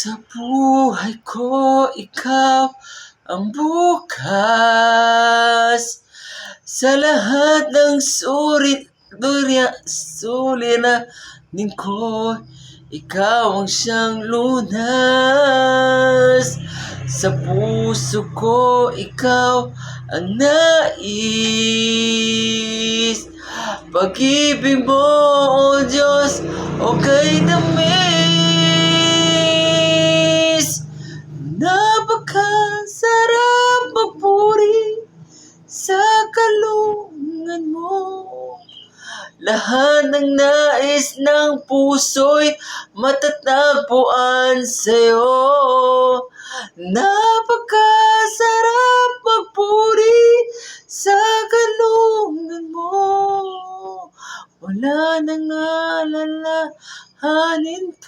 Sa buhay ko, ikaw ang bukas. Sa lahat ng suliranin ko, ikaw ang siyang lunas. Sa puso ko, ikaw ang nais. Pag-ibig mo, O Diyos, o kay tamis. Napakasarap magpuri sa kalungan mo. Lahat ng nais ng puso'y matatagpuan sa'yo. Napakasarap magpuri sa kalungan mo. Wala nang alalahanin pa.